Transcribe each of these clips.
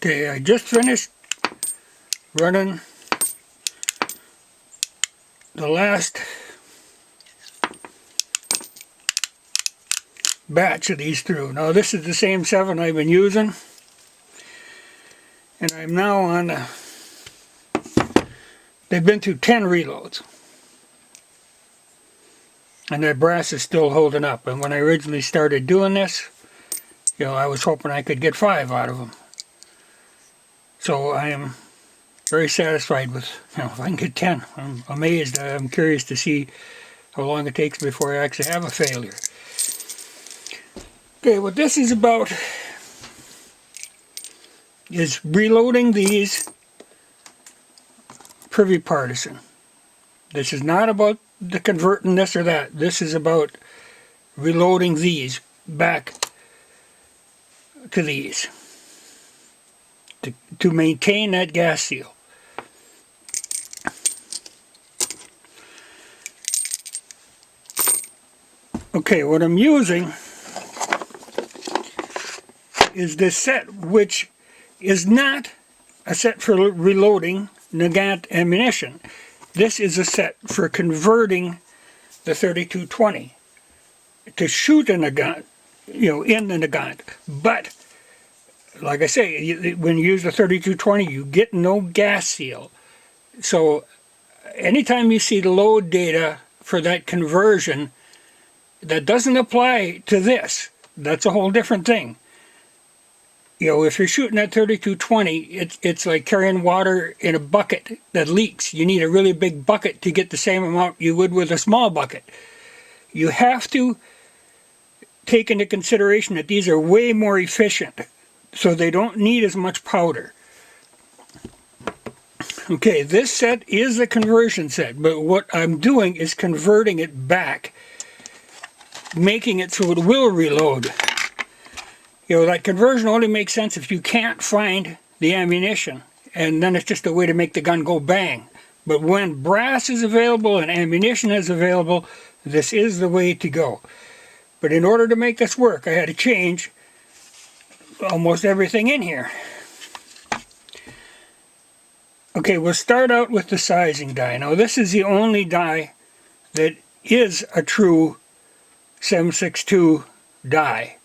Okay, I just finished running the last batch of these through. Now this is the same 7 I've been using, and I'm now on they've been through 10 reloads, and the brass is still holding up. And when I originally started doing this, you know, I was hoping I could get 5 out of them. So I am very satisfied with, you know, if I can get 10. I'm amazed. I'm curious to see how long it takes before I actually have a failure. Okay, what this is about is reloading these Privy Partisan. This is not about the converting this or that. This is about reloading these back to these to maintain that gas seal. Okay, what I'm using is this set, which is not a set for reloading Nagant ammunition. This is a set for converting the 3220 to shoot a Nagant, you know, in the Nagant. But like I say, when you use the 3220, you get no gas seal. So anytime you see the load data for that conversion, that doesn't apply to this. That's a whole different thing. You know, if you're shooting at 3220, it's like carrying water in a bucket that leaks. You need a really big bucket to get the same amount you would with a small bucket. You have to take into consideration that these are way more efficient, so they don't need as much powder. Okay, this set is a conversion set, but what I'm doing is converting it back, making it so it will reload. You know, that conversion only makes sense if you can't find the ammunition, and then it's just a way to make the gun go bang. But when brass is available and ammunition is available, this is the way to go. But in order to make this work, I had to change almost everything in here. Okay, we'll start out with the sizing die. Now this is the only die that is a true 7.62 die.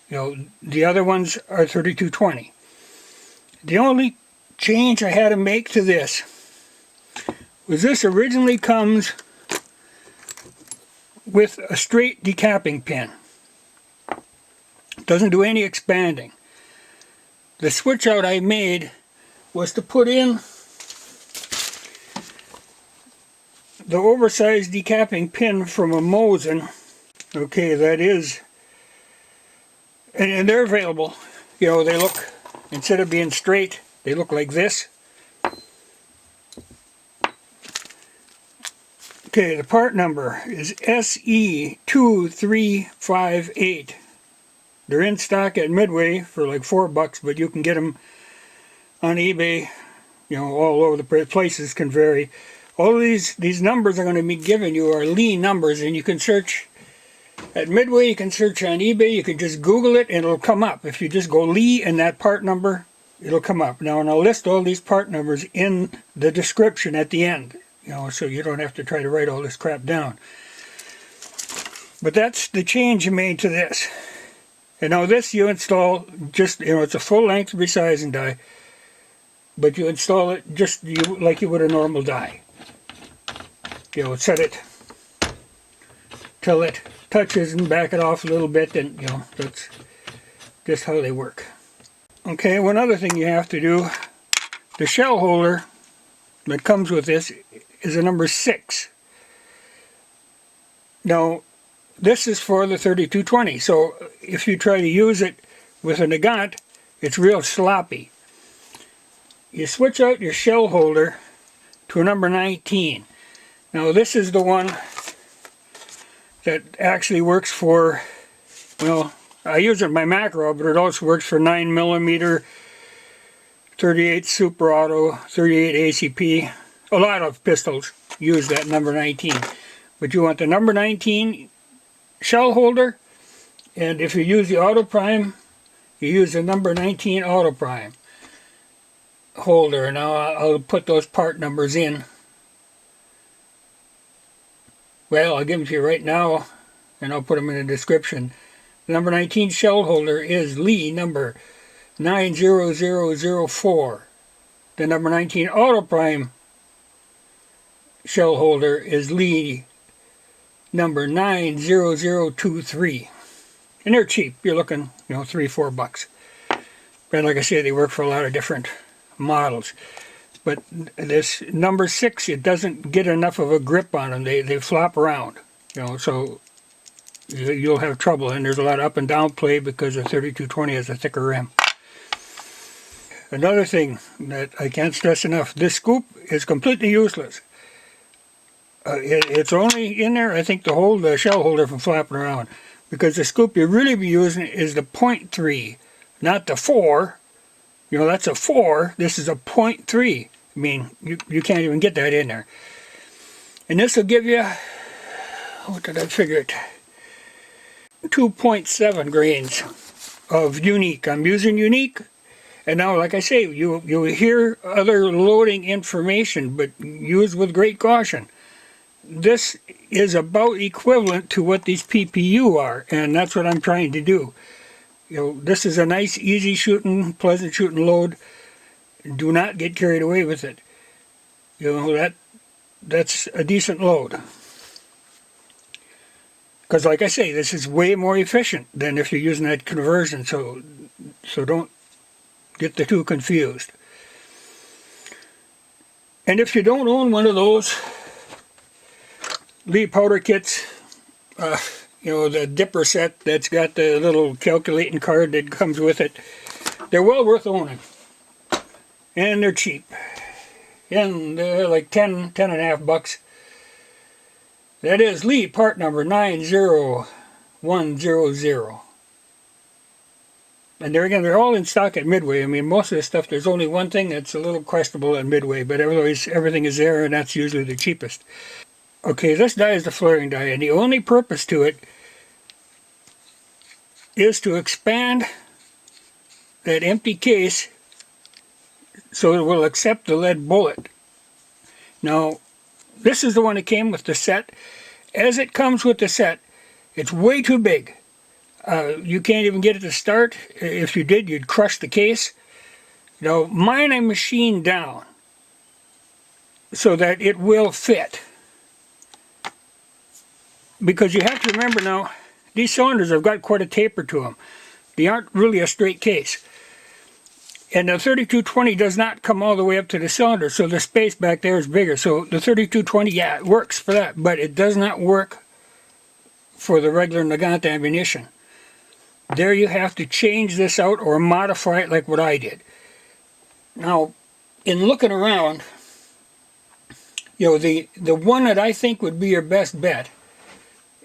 You know, the other ones are 3220. The only change I had to make to this was this originally comes with a straight decapping pin. It doesn't do any expanding. The switch out I made was to put in the oversized decapping pin from a Mosin. Okay, that is, and they're available. You know, they look, instead of being straight, they look like this. Okay, the part number is SE2358. They're in stock at Midway for like $4, but you can get them on eBay, you know, all over the place. Places can vary. All of these numbers I'm going to be giving you are Lee numbers, and you can search at Midway, you can search on eBay, you can just Google it and it'll come up. If you just go Lee and that part number, it'll come up. Now, and I'll list all these part numbers in the description at the end, you know, so you don't have to try to write all this crap down. But that's the change you made to this. And now this you install just, you know, it's a full length resizing die, but you install it just like you would a normal die. You know, set it till it touches and back it off a little bit, and you know, that's just how they work. Okay, one other thing you have to do, the shell holder that comes with this is a number 6. Now this is for the 3220, so if you try to use it with a Nagant, it's real sloppy. You switch out your shell holder to a number 19. Now this is the one that actually works for, well, I use it in my macro, but it also works for 9mm, 38 Super Auto, 38 ACP. A lot of pistols use that number 19. But you want the number 19 shell holder, and if you use the autoprime, you use the number 19 autoprime. holder. Now I'll put those part numbers in. Well, I'll give them to you right now, and I'll put them in the description. The number 19 shell holder is Lee number 90004. The number 19 autoprime shell holder is Lee number 90023. And they're cheap. You're looking, $3-4. But like I say, they work for a lot of different models. But this number 6, it doesn't get enough of a grip on them. They flop around, so you'll have trouble. And there's a lot of up and down play because the 3220 has a thicker rim. Another thing that I can't stress enough, this scoop is completely useless. It's only in there, I think, to hold the shell holder from flapping around. Because the scoop you really be using is the 0.3, not the 4. That's a 4. This is a 0.3. I mean, you can't even get that in there. And this will give you, what did I figure it? 2.7 grains of unique. I'm using unique. And now, like I say, you hear other loading information, but use with great caution. This is about equivalent to what these PPU are, and that's what I'm trying to do. This is a nice, easy shooting, pleasant shooting load. Do not get carried away with it. That's a decent load. Because like I say, this is way more efficient than if you're using that conversion, so don't get the two confused. And if you don't own one of those Lee powder kits, the dipper set that's got the little calculating card that comes with it, they're well worth owning. And they're cheap. And they're like $10.5. That is Lee part number 90100. And there again, they're all in stock at Midway. I mean, most of the stuff, there's only one thing that's a little questionable at Midway, but otherwise everything is there, and that's usually the cheapest. Okay, this die is the flaring die, and the only purpose to it is to expand that empty case so it will accept the lead bullet. Now, this is the one that came with the set. As it comes with the set, it's way too big. You can't even get it to start. If you did, you'd crush the case. Now, mine I machined down so that it will fit. Because you have to remember now, these cylinders have got quite a taper to them. They aren't really a straight case. And the 3220 does not come all the way up to the cylinder, so the space back there is bigger. So the 3220, yeah, it works for that, but it does not work for the regular Nagant ammunition. There you have to change this out or modify it like what I did. Now, in looking around, the one that I think would be your best bet,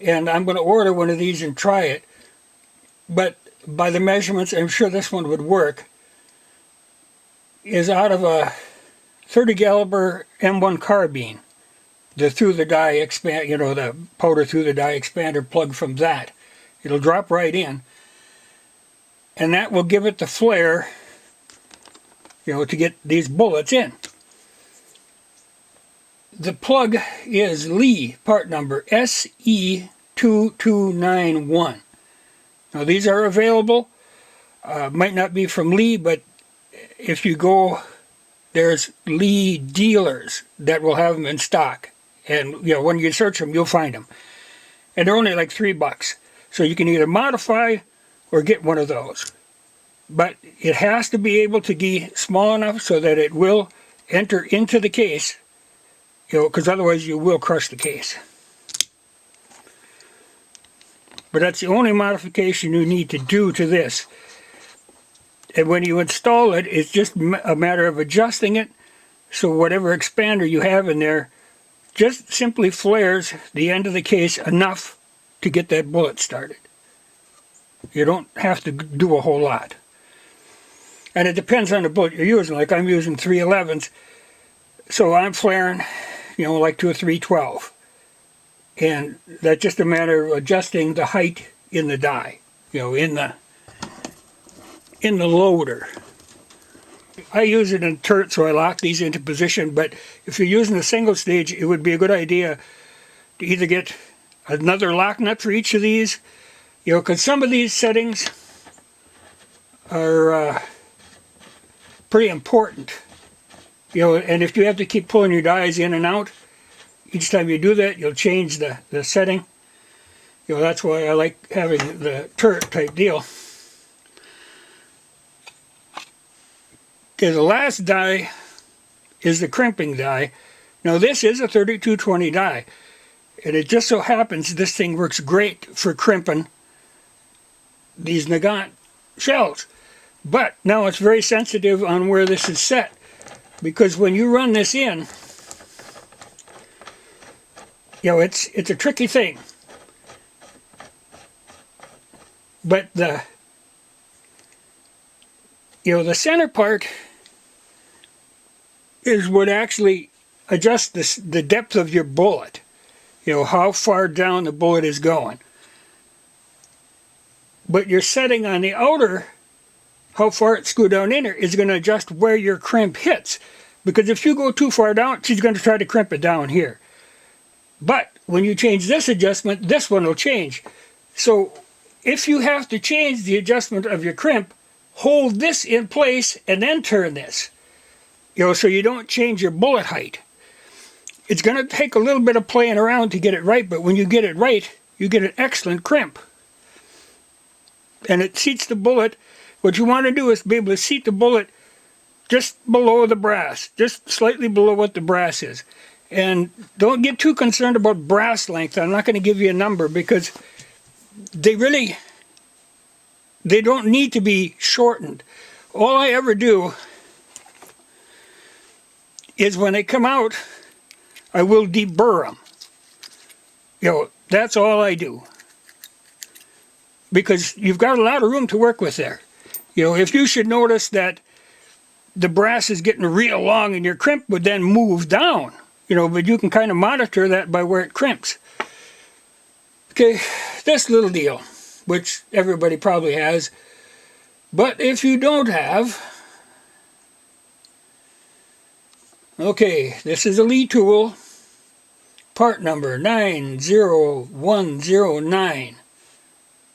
and I'm going to order one of these and try it, but by the measurements, I'm sure this one would work, is out of a 30 caliber M1 carbine. The through the die expand, the powder through the die expander plug from that. It'll drop right in, and that will give it the flare, to get these bullets in. The plug is Lee part number SE2291. Now these are available. Might not be from Lee, but if you go, there's Lee dealers that will have them in stock. And when you search them, you'll find them. And they're only like $3. So you can either modify or get one of those. But it has to be able to be small enough so that it will enter into the case, because otherwise you will crush the case. But that's the only modification you need to do to this. And when you install it, it's just a matter of adjusting it so whatever expander you have in there just simply flares the end of the case enough to get that bullet started. You don't have to do a whole lot. And it depends on the bullet you're using. Like I'm using 311s, so I'm flaring, like to a 312. And that's just a matter of adjusting the height in the die, in the loader. I use it in turret, so I lock these into position, but if you're using a single stage, it would be a good idea to either get another lock nut for each of these, because some of these settings are pretty important, and if you have to keep pulling your dies in and out, each time you do that, you'll change the setting. That's why I like having the turret type deal. Okay, the last die is the crimping die. Now this is a 3220 die, and it just so happens this thing works great for crimping these Nagant shells. But now it's very sensitive on where this is set, because when you run this in, it's a tricky thing. But the center part is what actually adjusts the depth of your bullet. How far down the bullet is going. But your setting on the outer, how far it's screwed down in there, is going to adjust where your crimp hits. Because if you go too far down, she's going to try to crimp it down here. But when you change this adjustment, this one will change. So if you have to change the adjustment of your crimp, hold this in place and then turn this. So you don't change your bullet height. It's going to take a little bit of playing around to get it right, but when you get it right, you get an excellent crimp. And it seats the bullet. What you want to do is be able to seat the bullet just below the brass, just slightly below what the brass is. And don't get too concerned about brass length. I'm not going to give you a number because they don't need to be shortened. All I ever do is when they come out, I will debur them. That's all I do. Because you've got a lot of room to work with there. If you should notice that the brass is getting real long and your crimp would then move down, but you can kind of monitor that by where it crimps. Okay, this little deal, which everybody probably has, but if you don't have, okay, this is a Lee tool, part number 90109.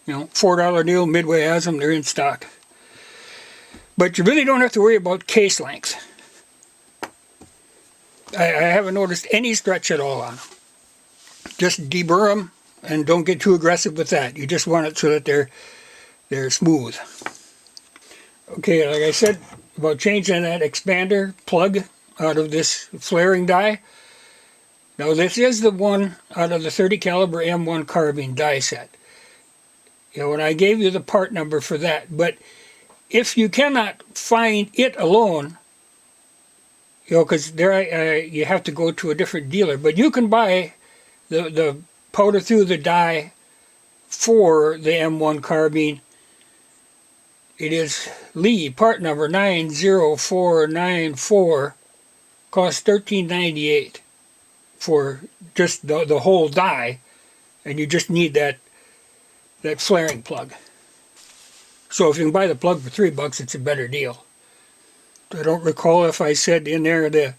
$4 deal, Midway has them, they're in stock. But you really don't have to worry about case length. I haven't noticed any stretch at all on them. Just deburr them and don't get too aggressive with that. You just want it so that they're smooth. Okay, like I said about changing that expander plug out of this flaring die. Now this is the one out of the 30 caliber M1 carbine die set. And I gave you the part number for that, but if you cannot find it alone, because you have to go to a different dealer, but you can buy the powder through the die for the M1 carbine. It is Lee, part number 90494, costs $13.98 for just the whole die, and you just need that flaring plug. So if you can buy the plug for $3, it's a better deal. I don't recall if I said in there the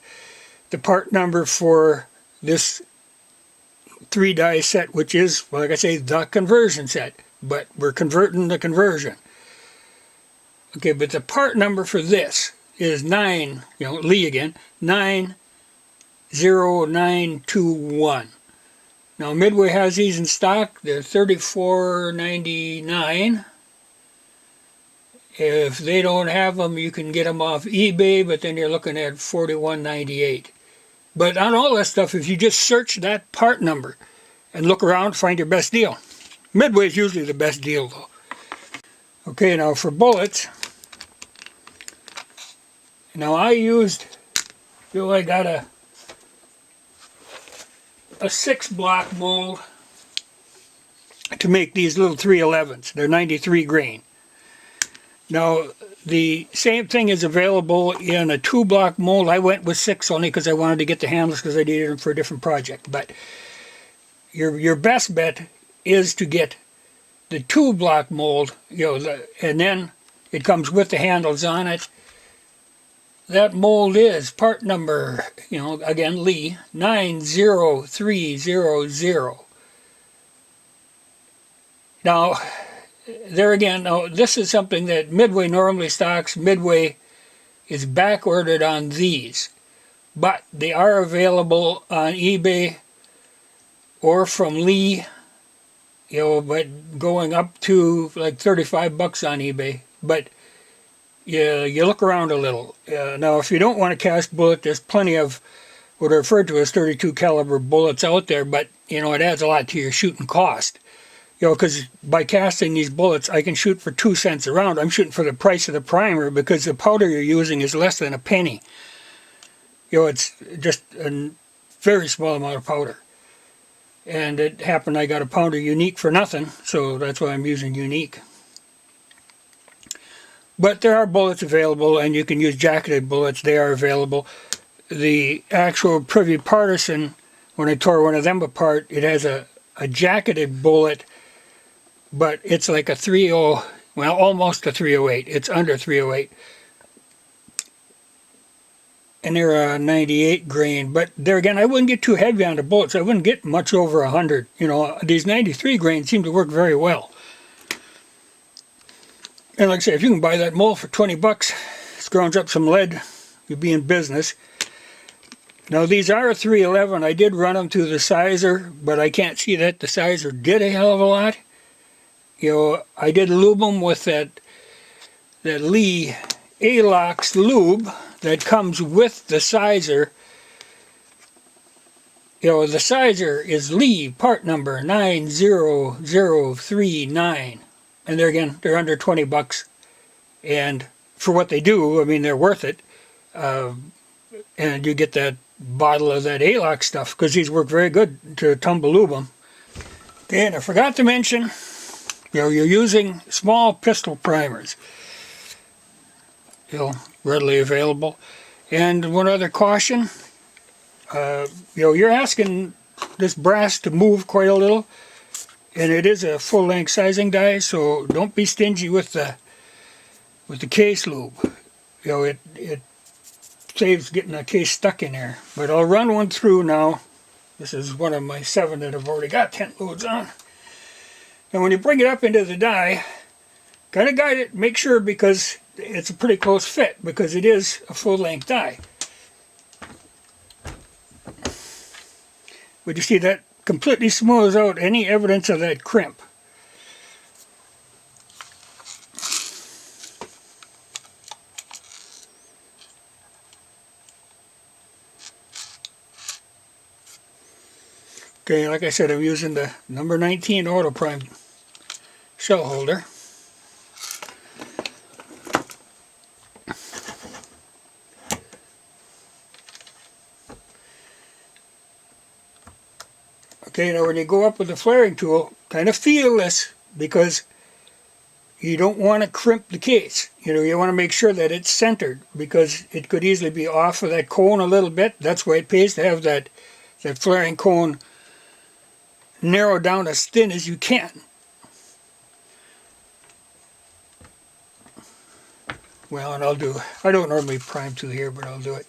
part number for this 3 die set, which is, well, like I say, the conversion set, but we're converting the conversion. Okay, but the part number for this is Lee again, 90921. Now Midway has these in stock. They're $34.99. If they don't have them, you can get them off eBay, but then you're looking at $41.98. But on all that stuff, if you just search that part number and look around, find your best deal. Midway is usually the best deal, though. Okay, now for bullets. Now I got a 6-block mold to make these little 311s. They're 93 grain. Now the same thing is available in a 2-block mold. I went with 6 only because I wanted to get the handles because I needed them for a different project. But your best bet is to get the 2-block mold, and then it comes with the handles on it. that mold is. Part number, again, Lee, 90300. Now, there again, now this is something that Midway normally stocks. Midway is back ordered on these, but they are available on eBay or from Lee, but going up to like 35 bucks on eBay. But you look around a little. Now, if you don't want a cast bullet, there's plenty of what are referred to as 32 caliber bullets out there, but it adds a lot to your shooting cost. Because by casting these bullets, I can shoot for 2 cents a round. I'm shooting for the price of the primer because the powder you're using is less than a penny. It's just a very small amount of powder. And it happened I got a pounder unique for nothing, so that's why I'm using unique. But there are bullets available, and you can use jacketed bullets. They are available. The actual Privy Partisan, when I tore one of them apart, it has a jacketed bullet, but it's like a 30, well, almost a 308. It's under 308. And they're a 98 grain. But there again, I wouldn't get too heavy on the bullets. I wouldn't get much over 100. These 93 grains seem to work very well. And like I say, if you can buy that mold for 20 bucks, scrounge up some lead, you'll be in business. Now these are a 311. I did run them through the sizer, but I can't see that the sizer did a hell of a lot. I did lube them with that Lee Alox lube that comes with the sizer. The sizer is Lee part number 90039. And there again, they're under 20 bucks. And for what they do, I mean, they're worth it. And you get that bottle of that Alox stuff, because these work very good to tumble lube them. Okay, and I forgot to mention, you're using small pistol primers. Readily available. And one other caution, you're asking this brass to move quite a little, and it is a full-length sizing die, so don't be stingy with the case lube. It saves getting a case stuck in there. But I'll run one through now. This is one of my 7 that I've already got tent loads on. And when you bring it up into the die, kind of guide it, make sure, because it's a pretty close fit, because it is a full-length die. But you see that completely smooths out any evidence of that crimp. Okay, like I said, I'm using the number 19 autoprime shell holder. Okay, now when you go up with the flaring tool, kind of feel this, because you don't want to crimp the case. You want to make sure that it's centered, because it could easily be off of that cone a little bit. That's why it pays to have that flaring cone narrowed down as thin as you can. Well, and I don't normally prime to here, but I'll do it.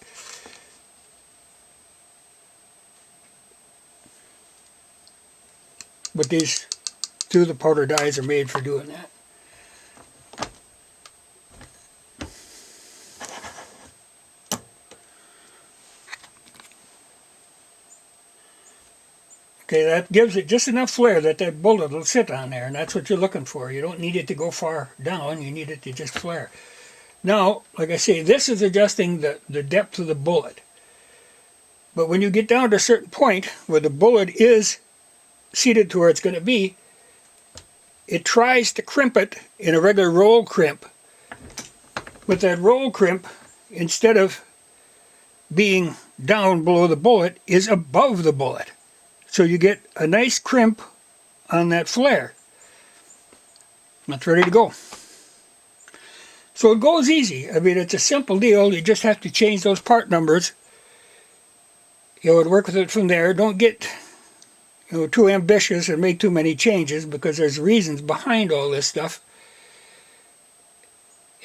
But these two, the powder dies, are made for doing that. Okay, that gives it just enough flare that bullet will sit on there, and that's what you're looking for. You don't need it to go far down, you need it to just flare. Now, like I say, this is adjusting the depth of the bullet. But when you get down to a certain point where the bullet is seated to where it's going to be, it tries to crimp it in a regular roll crimp. But that roll crimp, instead of being down below the bullet, is above the bullet. So you get a nice crimp on that flare. That's ready to go. So it goes easy. I mean, it's a simple deal. You just have to change those part numbers. And work with it from there. Don't get too ambitious and make too many changes, because there's reasons behind all this stuff.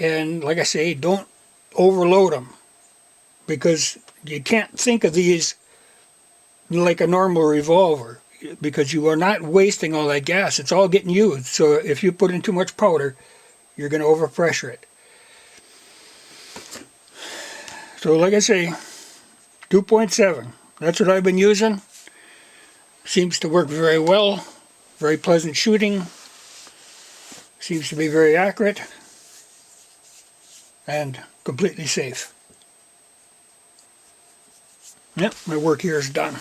And like I say, don't overload them. because you can't think of these like a normal revolver, because you are not wasting all that gas. It's all getting used. So if you put in too much powder, you're going to overpressure it. So like I say, 2.7. That's what I've been using. Seems to work very well. Very pleasant shooting. Seems to be very accurate. And completely safe. Yep, my work here is done.